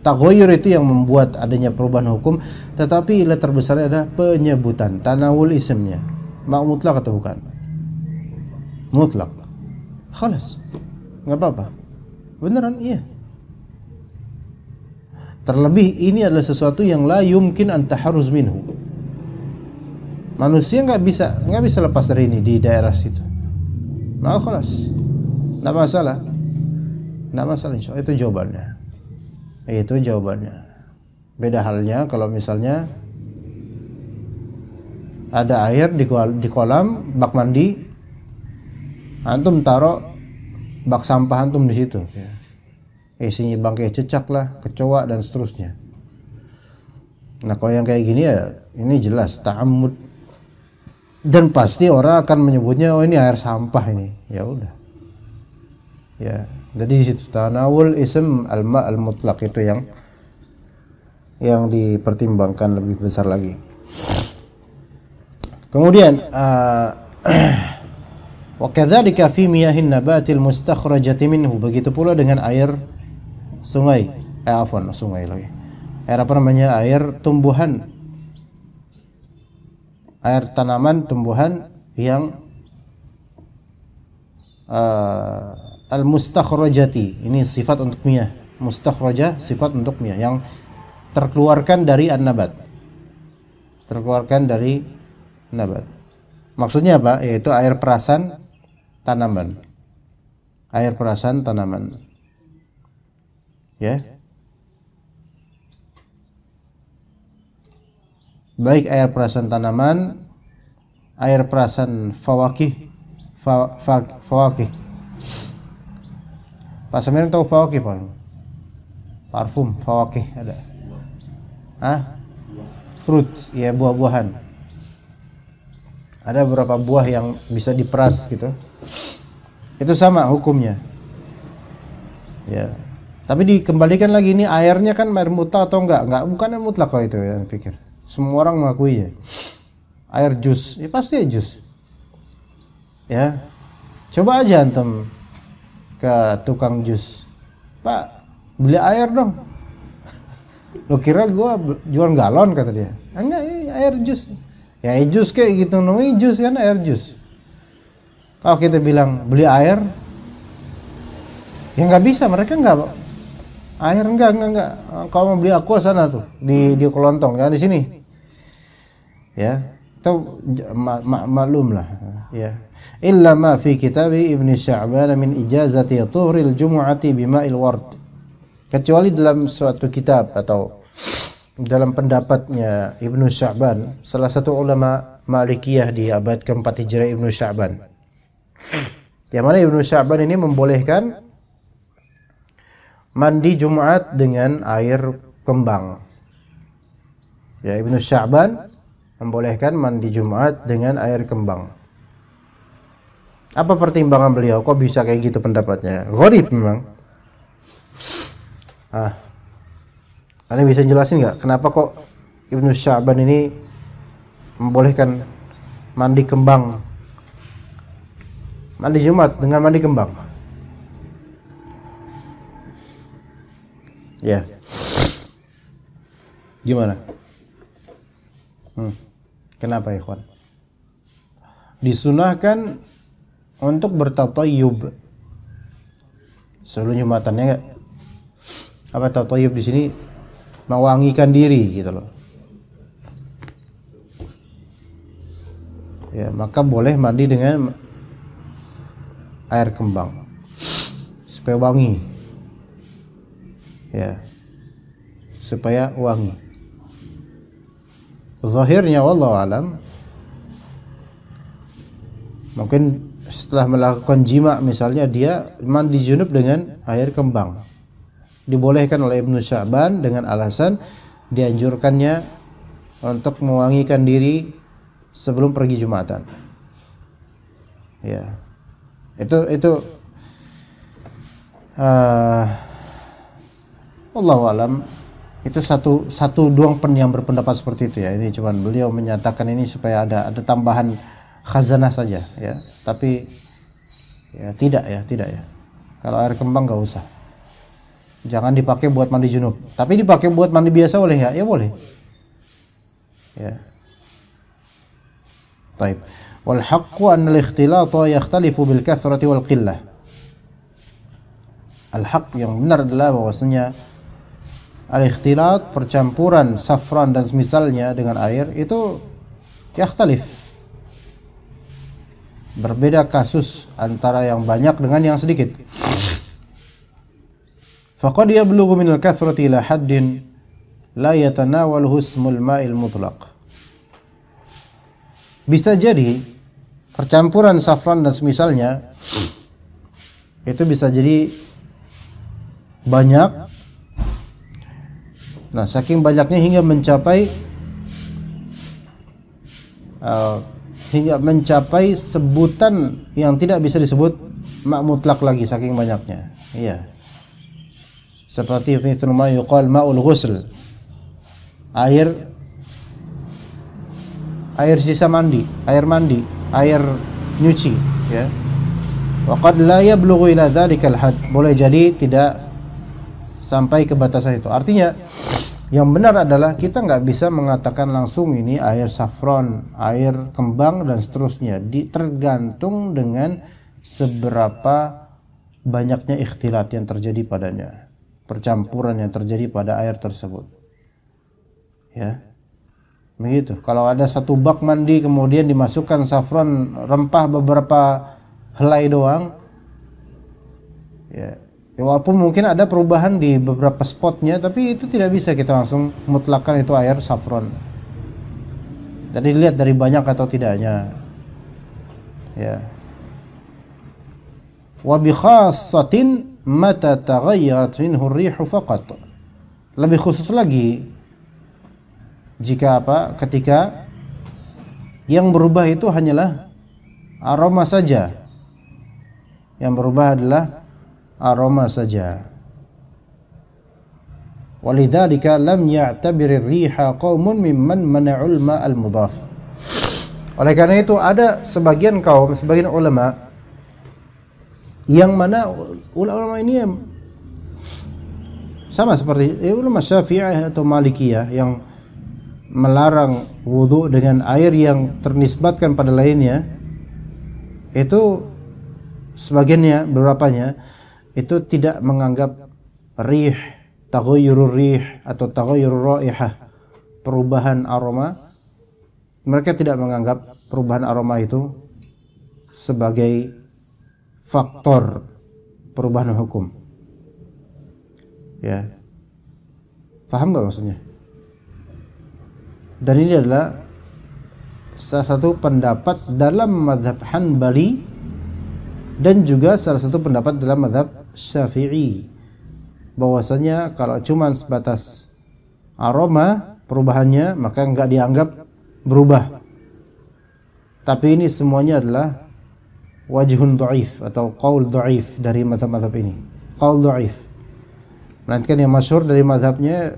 B: taghayyur itu yang membuat adanya perubahan hukum, tetapi ilah terbesarnya adalah penyebutan tanawul ismnya. Mutlak atau bukan? Mutlak. Khalas. Enggak apa-apa. Beneran iya. Terlebih ini adalah sesuatu yang la yumkin an taharruz minhu. Manusia enggak bisa lepas dari ini di daerah situ. Maka khalas. Nggak masalah. Nggak masalah, insya Allah. Itu jawabannya. Itu jawabannya. Beda halnya kalau misalnya ada air di kolam bak mandi, antum taruh bak sampah antum di situ. Isinya bangkai cecak lah, kecoa dan seterusnya. Nah kalau yang kayak gini ya ini jelas ta'ammud, dan pasti orang akan menyebutnya oh ini air sampah ini. Ya udah. Ya, jadi di situ tanawul ism al-ma' al-mutlaq itu yang dipertimbangkan lebih besar lagi. Kemudian wa kadzalika fi miyahin nabatil mustakhrajati minhu, begitu pula dengan air sungai. Sungai lagi. Air apa namanya? Air tumbuhan. Air tanaman tumbuhan yang al-mustakhrajati. Ini sifat untuk miyah. Mustakhrajah sifat untuk miyah yang terkeluarkan dari an-nabat. Terkeluarkan dari nabat. Maksudnya apa? Yaitu air perasan tanaman. Air perasan tanaman. Ya. Baik air perasan tanaman, air perasan fawakih. Pak Samir tahu fawakih, Pak? Parfum fawakih ada. Fruit, ya buah-buahan. Ada beberapa buah yang bisa diperas gitu. Itu sama hukumnya. Ya. Tapi dikembalikan lagi, ini airnya kan air mutlak atau enggak? Enggak, bukan air mutlak kok itu ya, pikir. Semua orang mengakuinya. Air jus, ya pasti jus. Ya. Coba aja antum ke tukang jus. Pak, beli air dong. Lo kira gua jual galon kata dia. Enggak, ini air jus. Ya jus kayak gitu, namanya jus kan, air jus. Kalau kita bilang beli air, ya nggak bisa, mereka nggak. Air enggak. Kalau mau beli aqua sana tuh di Kelontong, ya di sini. Ya, itu maklum lah. Ya. Illa ma fi kitabi Ibnu Sya'ban min ijazati tuhuril jumu'ati bima'il ward. Kecuali dalam suatu kitab atau dalam pendapatnya Ibnu Sya'ban, salah satu ulama Malikiyah di abad ke-4 Hijriah, Ibnu Sya'ban. Yang mana Ibnu Sya'ban ini membolehkan mandi Jumat dengan air kembang. Ya, Ibnu Sya'ban membolehkan mandi Jumat dengan air kembang. Apa pertimbangan beliau? Kok bisa kayak gitu pendapatnya? Gharib memang. Anda bisa jelasin nggak kenapa kok Ibnu Sya'ban ini membolehkan mandi kembang, mandi Jumat dengan mandi kembang? Ya, gimana? Kenapa ikhwan? Disunahkan untuk bertatayyub sebelum Jumatannya nggak? Apa tatayyub di sini? Mewangikan diri gitu loh. Ya, maka boleh mandi dengan air kembang supaya wangi. Ya. Supaya wangi. Zahirnya wallahu alam, mungkin setelah melakukan jima misalnya dia mandi junub dengan air kembang. Dibolehkan oleh Ibnu Sya'ban dengan alasan dianjurkannya untuk mewangikan diri sebelum pergi Jumatan. Ya, itu wallahu alam, itu satu doang yang berpendapat seperti itu ya. Ini cuman beliau menyatakan ini supaya ada tambahan khazanah saja ya. Tapi ya tidak ya. Kalau air kembang enggak usah. Jangan dipakai buat mandi junub. Tapi dipakai buat mandi biasa boleh ya? Ya boleh. Ya. Baik. Wal haqqu an al-ikhtilata yakhtalifu bil kathrati wal qillah. Al-haq yang benar adalah bahwasanya al-ikhtilat, percampuran safran dan semisalnya dengan air itu yakhtalif. Berbeda kasus antara yang banyak dengan yang sedikit. Faqad yablughu min al-kathrati ila haddin la yatanawaluhu ismul ma'il mutlaq. Bisa jadi percampuran safran dan semisalnya itu bisa jadi banyak. Nah, saking banyaknya hingga mencapai sebutan yang tidak bisa disebut ma' mutlak lagi saking banyaknya. Iya. Seperti mithlu ma yuqal ma'ul ghusl. Air sisa mandi, air nyuci, ya. Wa qad la yablughu ila dzalikal had. Boleh jadi tidak sampai ke batasan itu. Artinya yang benar adalah kita nggak bisa mengatakan langsung ini air saffron, air kembang dan seterusnya. Tergantung dengan seberapa banyaknya ikhtilat yang terjadi padanya, percampuran yang terjadi pada air tersebut. Ya, begitu. Kalau ada satu bak mandi kemudian dimasukkan saffron, rempah beberapa helai doang, ya. Walaupun mungkin ada perubahan di beberapa spotnya, tapi itu tidak bisa kita langsung mutlakkan itu air saffron. Jadi dilihat dari banyak atau tidaknya. Ya. Wa bi khassatin mata taghayyarat minhu ar-rihu faqat. Lebih khusus lagi jika ketika yang berubah itu hanyalah aroma saja. Yang berubah adalah aroma saja. Walidzalika lam ya'tabir ar-riha qaumun mimman mana'ul ma'al mudhaf. Oleh karena itu ada sebagian ulama yang mana ulama ini sama seperti ulama Syafi'iyah atau Malikiyah yang melarang wudu dengan air yang ternisbatkan pada lainnya. Itu sebagiannya, beberapanya itu tidak menganggap rih, taghayyurur rih atau taghayyurur raihah, perubahan aroma. Mereka tidak menganggap perubahan aroma itu sebagai faktor perubahan hukum. Ya. Paham enggak maksudnya? Dan ini adalah salah satu pendapat dalam mazhab Hanbali dan juga salah satu pendapat dalam mazhab Syafi'i, bahwasanya kalau cuma sebatas aroma perubahannya maka enggak dianggap berubah. Tapi ini semuanya adalah wajhun dhaif atau qaul dhaif dari mazhab-mazhab ini. Qaul dhaif. Melainkan yang masyhur dari mazhabnya,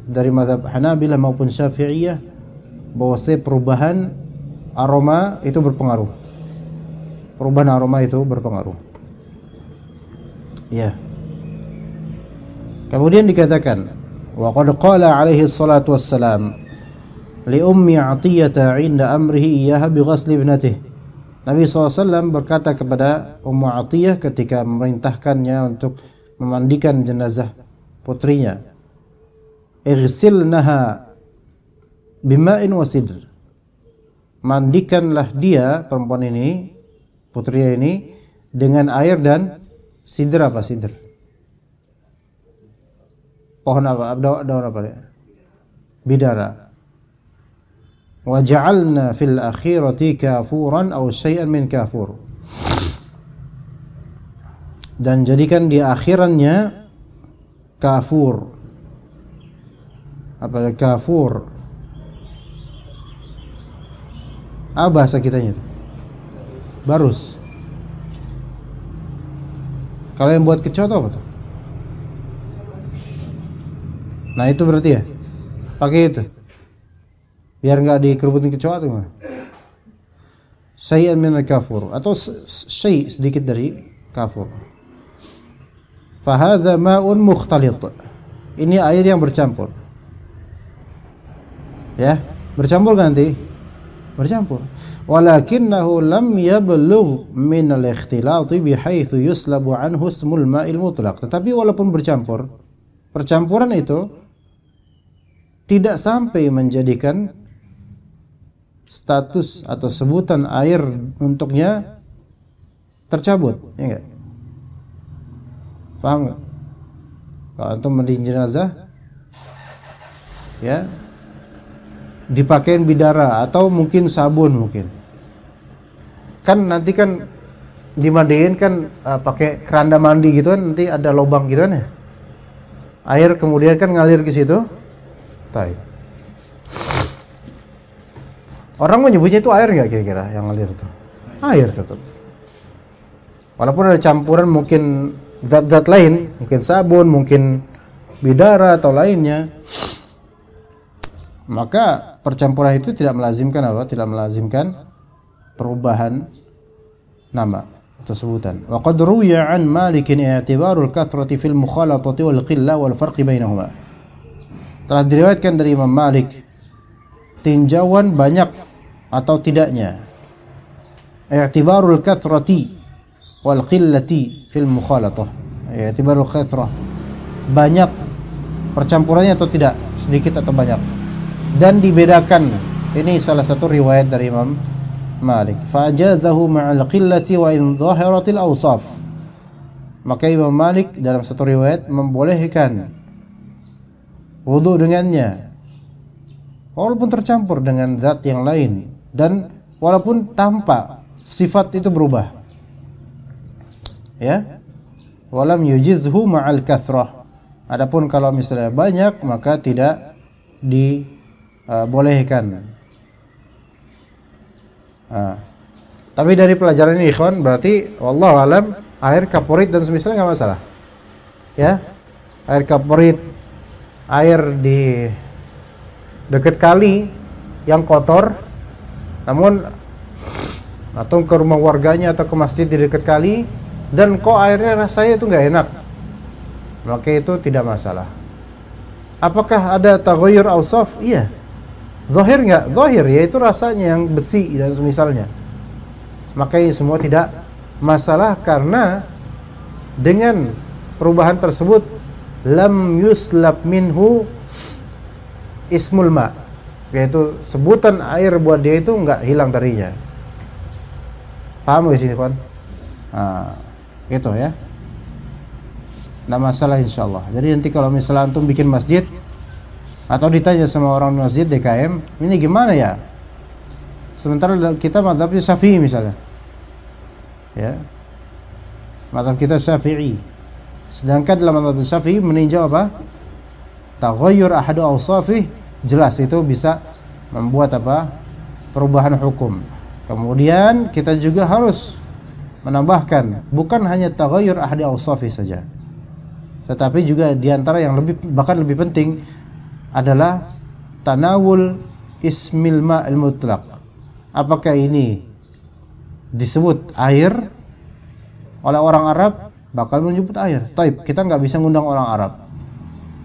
B: dari mazhab Hanabilah maupun Syafi'iyah, bahwasanya perubahan aroma itu berpengaruh. Perubahan aroma itu berpengaruh. Ya. Kemudian dikatakan, wa qad qala alaihi salatu wassalam li ummi Atiyah 'inda amrihi iyyaha bi ghasli ibnatihi. Nabi SAW berkata kepada Ummu Atiyah ketika memerintahkannya untuk memandikan jenazah putrinya, "Ighsilnaha bima'in wa sidr." Mandikanlah dia, perempuan ini, putrinya ini, dengan air dan sidr. Apa sidr? Pohon apa? Daun apa dia? Bidara. Wa ja'alna fil akhirati kafuran aw syai'an min kafur. Dan jadikan di akhirannya kafur. Apa kafur? Apa bahasa kitanya? Barus. Kalau yang buat kecoa itu apa tuh? Nah itu berarti ya, pakai itu biar nggak dikerubutin kecoa tuh gimana? Syai'an min al-kafur, atau syai' sedikit dari kafur. Fahadha ma'un mukhtalit. Ini air yang bercampur. Ya, bercampur kan nanti? Bercampur. Walakinnahu lam yablugh min al-ikhtilat bihaitsu yuslabu anhu ismul ma'il mutlaq. Tetapi walaupun bercampur, percampuran itu tidak sampai menjadikan status atau sebutan air untuknya tercabut, ya enggak? Paham enggak? Kalau antum mandiin jenazah, ya, dipakein bidara atau mungkin sabun mungkin. Kan nanti kan dimandiin kan pakai keranda mandi gitu kan, nanti ada lubang gitu kan ya. Air kemudian kan ngalir ke situ. Baik. Orang menyebutnya itu air nggak kira-kira yang ngalir itu? Air tetap. Walaupun ada campuran mungkin zat-zat lain, mungkin sabun, mungkin bidara atau lainnya. Maka percampuran itu tidak melazimkan apa? Tidak melazimkan perubahan nama atau sebutan. Wa qad ruwiya 'an Malik i'tibarul kathrati fil mukhalatati wal qillah wal farq bainahuma. Telah diriwayatkan dari Imam Malik tinjauan banyak atau tidaknya. I'tibarul kathrati wal qillati fil mukhalatah. I'tibarul kathrah, banyak percampurannya atau tidak, sedikit atau banyak. Dan dibedakan. Ini salah satu riwayat dari Imam Malik. Fa'ajazahu ma'al qillati wa in dhahiratil awsaf. Maka Imam Malik dalam satu riwayat membolehkan wudu dengannya walaupun tercampur dengan zat yang lain dan walaupun tanpa sifat itu berubah. Ya. Walam yujizhu ma'al kathrah. Adapun kalau misalnya banyak maka tidak dibolehkan. Tapi dari pelajaran ini ikhwan, berarti wallahu alam air kaporit dan semisalnya nggak masalah. Ya, air kaporit, air di dekat kali yang kotor, namun atau ke rumah warganya atau ke masjid di dekat kali dan kok airnya rasanya itu nggak enak, maka itu tidak masalah. Apakah ada taghayyur awsaf? Iya. Zahir nggak? Zahir, yaitu rasanya yang besi dan semisalnya. Maka ini semua tidak masalah karena dengan perubahan tersebut lam yuslab minhu ismul ma, yaitu sebutan air buat dia itu nggak hilang darinya. Paham gak sini kawan? Gitu ya. Nggak masalah insyaallah. Jadi nanti kalau misalnya antum bikin masjid atau ditanya sama orang masjid DKM, ini gimana ya? Sementara kita mazhabnya Syafi'i misalnya. Ya. Mazhab kita Syafi'i. Sedangkan dalam mazhab Syafi'i meninjau apa? Taghayyur ahadu awsafih, jelas itu bisa membuat apa? Perubahan hukum. Kemudian kita juga harus menambahkan bukan hanya taghayyur ahadu awsafih saja. Tetapi juga diantara yang bahkan lebih penting adalah tanawul ismil ma'il mutlaq. Apakah ini disebut air oleh orang Arab, bakal menyebut air. Taib, kita nggak bisa ngundang orang Arab.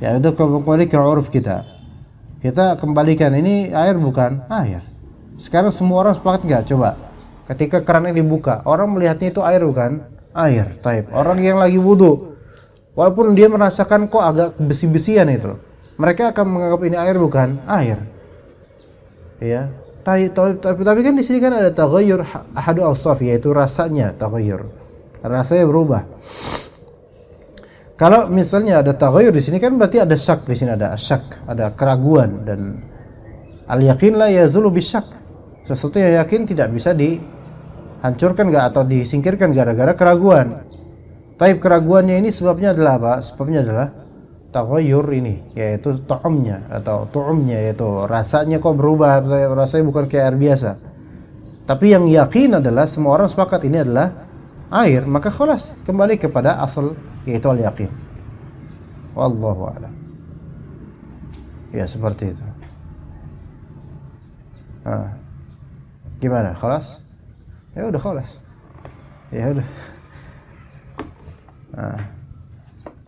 B: Ya itu kembali ke uruf kita. Kita kembalikan ini air bukan air. Sekarang semua orang sepakat nggak? Coba. Ketika keran ini dibuka, orang melihatnya itu air bukan air. Taib. Orang yang lagi wudu, walaupun dia merasakan kok agak besi-besian itu, mereka akan menganggap ini air bukan air. Ya. Tapi kan di sini kan ada taghayyur ahadu awsaf, yaitu rasanya taghayyur. Rasanya berubah. Kalau misalnya ada taghayyur di sini kan berarti ada syak, di sini ada syak, ada keraguan, dan al yaqin la yazulu bisyak. Sesuatu yang yakin tidak bisa dihancurkan atau disingkirkan gara-gara keraguan. Taib, keraguannya ini sebabnya adalah apa? Sebabnya adalah taghayyur ini, yaitu ta'amnya atau tu'umnya, yaitu rasanya kok berubah, rasanya bukan kayak air biasa. Tapi yang yakin adalah semua orang sepakat ini adalah air, maka khalas, kembali kepada asal, yaitu al-yaqin. Wallahu a'lam. Ya seperti itu. Gimana? Khalas? Ya udah khalas. Ya udah.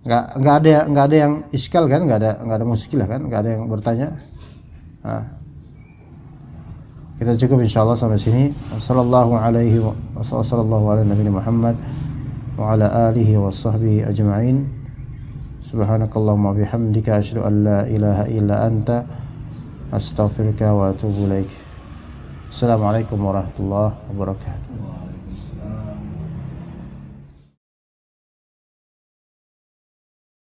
B: Nggak ada yang iskal kan, nggak ada muskilah kan, nggak ada yang bertanya. Kita cukup insyaallah sampai sini. Wassallallahu alaihi wa sallallahu ala nabiyina Muhammad wa ala alihi wa sahbihi ajma'in. Subhanakallahumma bihamdika asyhadu an la ilaha illa anta astaghfiruka wa atubu ilaik. Assalamualaikum warahmatullahi wabarakatuh.